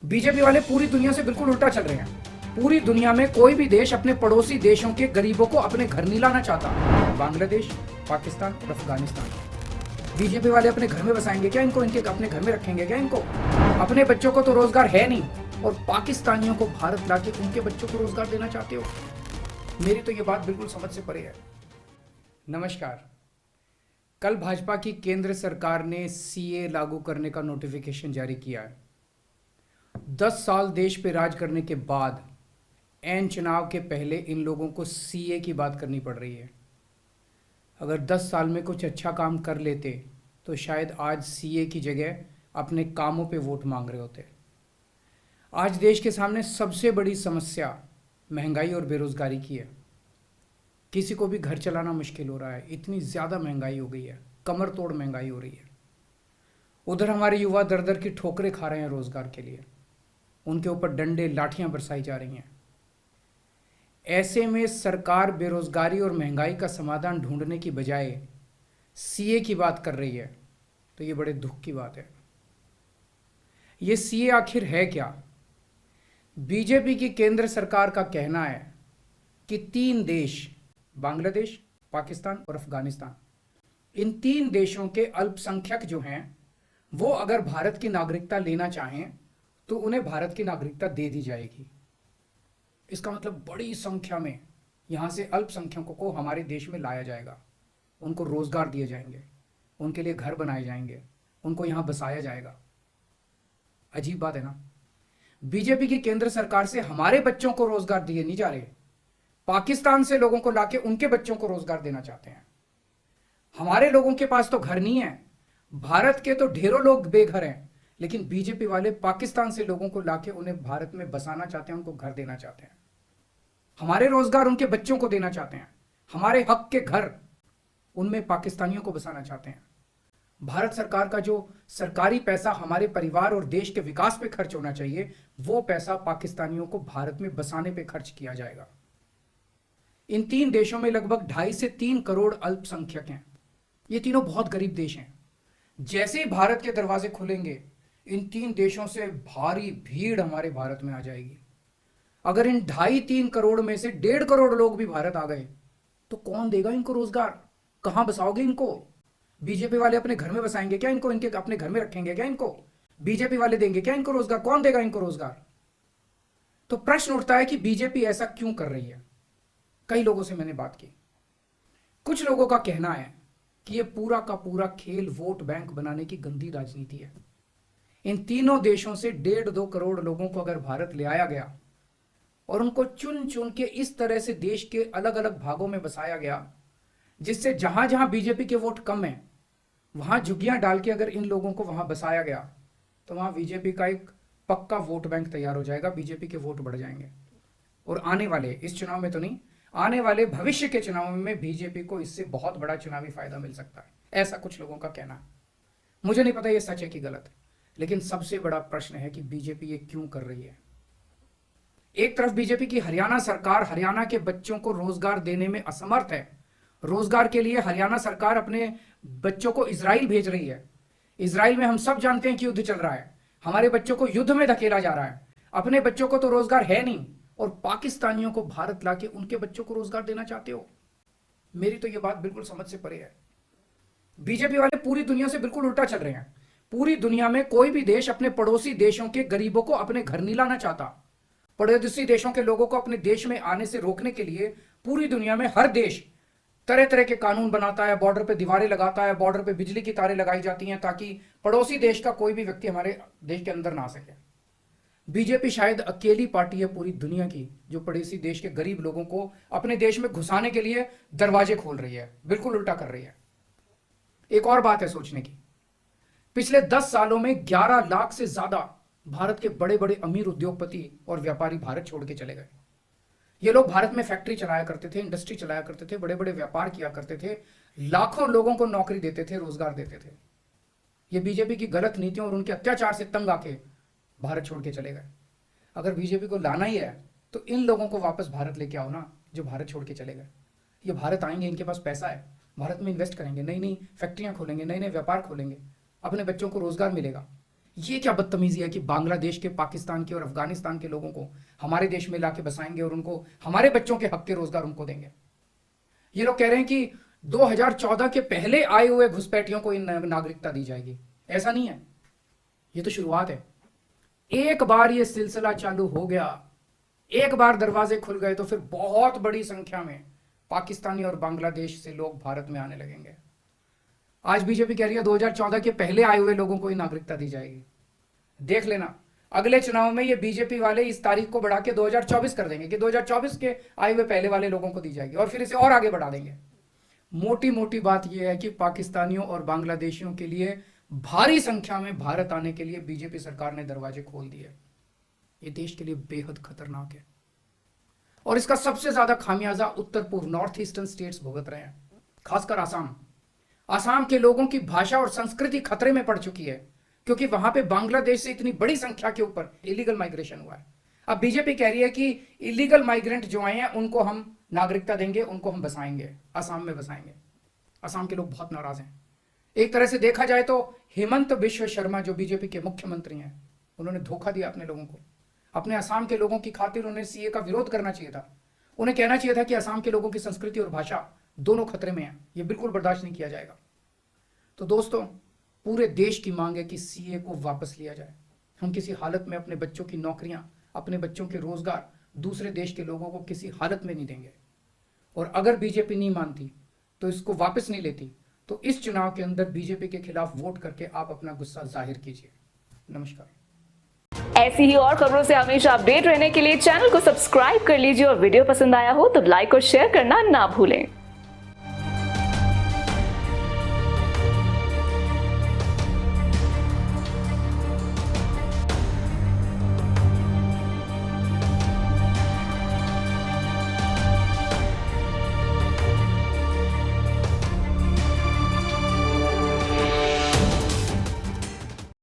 BJP वाले पूरी दुनिया से बिल्कुल उल्टा चल रहे हैं। पूरी दुनिया में कोई भी देश अपने पड़ोसी देशों के गरीबों को अपने घर नहीं लाना चाहता। बांग्लादेश, पाकिस्तान और अफगानिस्तान। बीजेपी वाले अपने घर में बसाएंगे क्या इनको? इनके अपने घर में रखेंगे क्या इनको? अपने बच्चों को तो रोजगार है नहीं और पाकिस्तानियों को भारत लाके उनके बच्चों को रोजगार देना चाहते हो। मेरी तो ये बात बिल्कुल समझ से परे है। नमस्कार। कल भाजपा की केंद्र सरकार ने सीए लागू करने का नोटिफिकेशन जारी किया है। 10 साल देश पे राज करने के बाद ऐन चुनाव के पहले इन लोगों को सीए की बात करनी पड़ रही है। अगर 10 साल में कुछ अच्छा काम कर लेते तो शायद आज सीए की जगह अपने कामों पे वोट मांग रहे होते। आज देश के सामने सबसे बड़ी समस्या महंगाई और बेरोजगारी की है। किसी को भी घर चलाना मुश्किल हो रहा है, इतनी ज़्यादा महंगाई हो गई है, कमर तोड़ महंगाई हो रही है। उधर हमारे युवा दर दर की ठोकरें खा रहे हैं रोजगार के लिए, उनके ऊपर डंडे लाठियां बरसाई जा रही हैं। ऐसे में सरकार बेरोजगारी और महंगाई का समाधान ढूंढने की बजाय सीए की बात कर रही है, तो ये बड़े दुख की बात है। ये सीए आखिर है क्या? बीजेपी की केंद्र सरकार का कहना है कि 3 देश, बांग्लादेश, पाकिस्तान और अफगानिस्तान, इन 3 देशों के अल्पसंख्यक जो हैं वो अगर भारत की नागरिकता लेना चाहें तो उन्हें भारत की नागरिकता दे दी जाएगी। इसका मतलब बड़ी संख्या में यहां से अल्पसंख्यकों को हमारे देश में लाया जाएगा, उनको रोजगार दिए जाएंगे, उनके लिए घर बनाए जाएंगे, उनको यहां बसाया जाएगा। अजीब बात है ना। बीजेपी की केंद्र सरकार से हमारे बच्चों को रोजगार दिए नहीं जा रहे, पाकिस्तान से लोगों को लाके उनके बच्चों को रोजगार देना चाहते हैं। हमारे लोगों के पास तो घर नहीं है, भारत के तो ढेरों लोग बेघर हैं, लेकिन बीजेपी वाले पाकिस्तान से लोगों को लाके उन्हें भारत में बसाना चाहते हैं, उनको घर देना चाहते हैं। हमारे रोजगार उनके बच्चों को देना चाहते हैं, हमारे हक के घर उनमें पाकिस्तानियों को बसाना चाहते हैं। भारत सरकार का जो सरकारी पैसा हमारे परिवार और देश के विकास पे खर्च होना चाहिए, वो पैसा पाकिस्तानियों को भारत में बसाने पे खर्च किया जाएगा। इन 3 देशों में लगभग 2.5 से 3 करोड़ अल्पसंख्यक हैं। ये तीनों बहुत गरीब देश हैं। जैसे ही भारत के दरवाजे खुलेंगे, इन 3 देशों से भारी भीड़ हमारे भारत में आ जाएगी। अगर इन 2.5-3 करोड़ में से 1.5 करोड़ लोग भी भारत आ गए तो कौन देगा इनको रोजगार? कहां बसाओगे इनको? बीजेपी वाले अपने घर में बसाएंगे क्या इनको? इनके अपने घर में रखेंगे क्या इनको? बीजेपी वाले देंगे क्या इनको रोजगार? कौन देगा इनको रोजगार? तो प्रश्न उठता है कि बीजेपी ऐसा क्यों कर रही है। कई लोगों से मैंने बात की, कुछ लोगों का कहना है कि यह पूरा का पूरा खेल वोट बैंक बनाने की गंदी राजनीति है। इन तीनों देशों से 1.5-2 करोड़ लोगों को अगर भारत ले आया गया और उनको चुन चुन के इस तरह से देश के अलग अलग भागों में बसाया गया, जिससे जहां जहां बीजेपी के वोट कम है वहां झुग्गियां डाल के अगर इन लोगों को वहां बसाया गया तो वहां बीजेपी का एक पक्का वोट बैंक तैयार हो जाएगा, बीजेपी के वोट बढ़ जाएंगे। और आने वाले इस चुनाव में तो नहीं, आने वाले भविष्य के चुनाव में बीजेपी को इससे बहुत बड़ा चुनावी फायदा मिल सकता है, ऐसा कुछ लोगों का कहना है। मुझे नहीं पता ये सच है कि गलत है, लेकिन सबसे बड़ा प्रश्न है कि बीजेपी ये क्यों कर रही है। एक तरफ बीजेपी की हरियाणा सरकार हरियाणा के बच्चों को रोजगार देने में असमर्थ है। रोजगार के लिए हरियाणा सरकार अपने बच्चों को इजराइल भेज रही है। इजराइल में हम सब जानते हैं कि युद्ध चल रहा है, हमारे बच्चों को युद्ध में धकेला जा रहा है। अपने बच्चों को तो रोजगार है नहीं और पाकिस्तानियों को भारत लाके उनके बच्चों को रोजगार देना चाहते हो। मेरी तो यह बात बिल्कुल समझ से परे है। बीजेपी वाले पूरी दुनिया से बिल्कुल उल्टा चल रहे हैं। पूरी दुनिया में कोई भी देश अपने पड़ोसी देशों के गरीबों को अपने घर नहीं लाना चाहता। पड़ोसी देशों के लोगों को अपने देश में आने से रोकने के लिए पूरी दुनिया में हर देश तरह तरह के कानून बनाता है, बॉर्डर पे दीवारें लगाता है, बॉर्डर पे बिजली की तारें लगाई जाती हैं ताकि पड़ोसी देश का कोई भी व्यक्ति हमारे देश के अंदर ना आ सके। बीजेपी शायद अकेली पार्टी है पूरी दुनिया की जो पड़ोसी देश के गरीब लोगों को अपने देश में घुसाने के लिए दरवाजे खोल रही है, बिल्कुल उल्टा कर रही है। एक और बात है सोचने की, पिछले 10 सालों में 11 लाख से ज्यादा भारत के बड़े बड़े अमीर उद्योगपति और व्यापारी भारत छोड़ के चले गए। ये लोग भारत में फैक्ट्री चलाया करते थे, इंडस्ट्री चलाया करते थे, बड़े बड़े व्यापार किया करते थे, लाखों लोगों को नौकरी देते थे, रोजगार देते थे। ये बीजेपी की गलत नीतियों और उनके अत्याचार से तंग आके भारत छोड़ के चले गए। अगर बीजेपी को लाना ही है तो इन लोगों को वापस भारत लेके आओ ना, जो भारत छोड़ के चले गए। ये भारत आएंगे, इनके पास पैसा है, भारत में इन्वेस्ट करेंगे, नई नई फैक्ट्रियां खोलेंगे, नए नए व्यापार खोलेंगे, अपने बच्चों को रोजगार मिलेगा। ये क्या बदतमीजी है कि बांग्लादेश के, पाकिस्तान के और अफगानिस्तान के लोगों को हमारे देश में लाके बसाएंगे और उनको हमारे बच्चों के हक के रोजगार उनको देंगे। ये लोग कह रहे हैं कि 2014 के पहले आए हुए घुसपैठियों को इन नागरिकता दी जाएगी। ऐसा नहीं है, ये तो शुरुआत है। एक बार ये सिलसिला चालू हो गया, एक बार दरवाजे खुल गए, तो फिर बहुत बड़ी संख्या में पाकिस्तानी और बांग्लादेश से लोग भारत में आने लगेंगे। आज बीजेपी कह रही है 2014 के पहले आए हुए लोगों को ही नागरिकता दी जाएगी। देख लेना, अगले चुनाव में ये बीजेपी वाले इस तारीख को बढ़ा के 2024 कर देंगे कि 2024 के आए हुए पहले वाले लोगों को दी जाएगी, और फिर इसे और आगे बढ़ा देंगे। मोटी मोटी बात यह है कि पाकिस्तानियों और बांग्लादेशियों के लिए भारी संख्या में भारत आने के लिए बीजेपी सरकार ने दरवाजे खोल दिए। ये देश के लिए बेहद खतरनाक है, और इसका सबसे ज्यादा खामियाजा उत्तर पूर्व, नॉर्थ ईस्टर्न स्टेट्स भुगत रहे हैं, खासकर आसाम। आसाम के लोगों की भाषा और संस्कृति खतरे में पड़ चुकी है, क्योंकि वहां पे बांग्लादेश से इतनी बड़ी संख्या के ऊपर इलीगल माइग्रेशन हुआ है। अब बीजेपी कह रही है कि इलीगल माइग्रेंट जो आए हैं उनको हम नागरिकता देंगे, उनको हम बसाएंगे, आसाम में बसाएंगे। आसाम के लोग बहुत नाराज हैं। एक तरह से देखा जाए तो हेमंत बिश्व शर्मा जो बीजेपी के मुख्यमंत्री हैं, उन्होंने धोखा दिया अपने लोगों को। अपने आसाम के लोगों की खातिर उन्हें सीए का विरोध करना चाहिए था। उन्हें कहना चाहिए था कि आसाम के लोगों की संस्कृति और भाषा दोनों खतरे में है, ये बिल्कुल बर्दाश्त नहीं किया जाएगा। तो दोस्तों, पूरे देश की मांग है कि सीए को वापस लिया जाए। हम किसी हालत में अपने बच्चों की नौकरियां, अपने बच्चों के रोजगार दूसरे देश के लोगों को किसी हालत में नहीं देंगे। और अगर बीजेपी नहीं मानती, तो इसको वापस नहीं लेती, तो इस चुनाव के अंदर बीजेपी के खिलाफ वोट करके आप अपना गुस्सा जाहिर कीजिए। नमस्कार। ऐसी ही और खबरों से हमेशा अपडेट रहने के लिए चैनल को सब्सक्राइब कर लीजिए, और वीडियो पसंद आया हो तो लाइक और शेयर करना ना भूलें।